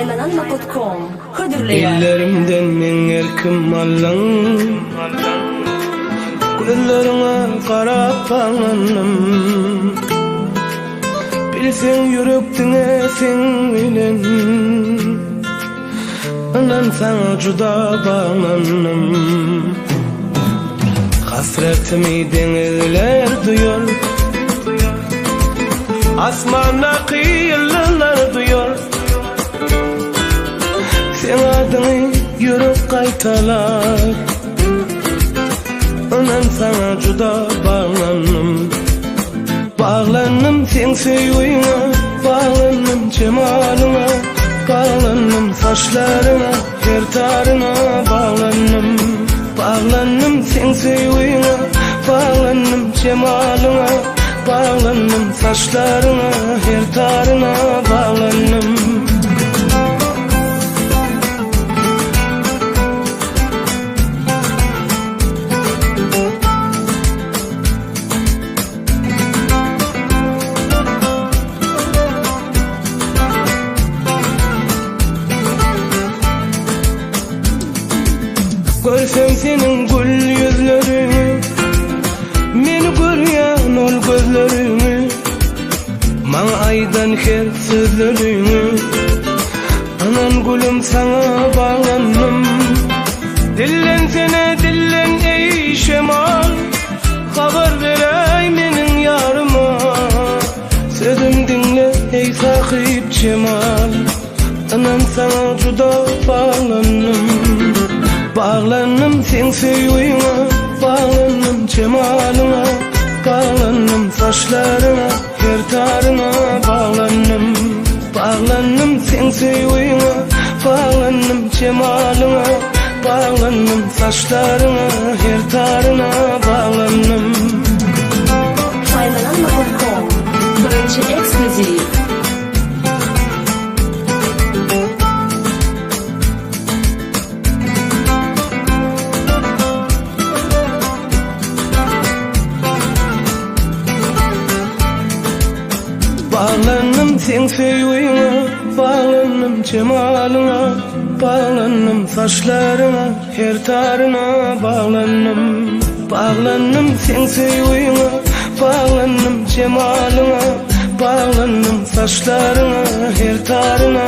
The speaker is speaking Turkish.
Faylananma.com Hıdırlayan Ellerimden men erkim allan Gözlerine karap bağlandım Bilsen yürekdine sen bilen Anan sana juda bağlandım Hasretimi denizler duyuyor Asmana kıyılar duyuyor Sen adını yürüp kaytalar Anan sana juda bağlandım Bağlandım sen sevgine Bağlandım cemalına Bağlandım saçlarına Her tarına bağlandım Bağlandım sen sevgine Bağlandım cemalına Bağlandım saçlarına Her tarına bağlandım Görsem senin gül yüzlerini Meni görüyen ol gözlerini Bana aydan her sözlerini Anan gülüm sana bağlandım Dillen sene dillen ey şemal Haber verey menin yarıma Sözüm dinle ey sahip cemal Anan sana juda bağlandım Bağlandım sen sevgine Bağlandım cemalına Bağlandım saçlarına Her tarına bağlandım Bağlandım sen sevgine Bağlandım cemalına Bağlandım saçlarına Her tarına bağlandım Faylananma.com Birinci Ekskluziv Bağlandım sen sevgine Bağlandım cemalına Bağlandım saçlarına Her tarına bağlandım Bağlandım sen sevgine Bağlandım cemalına Bağlandım saçlarına Her tarına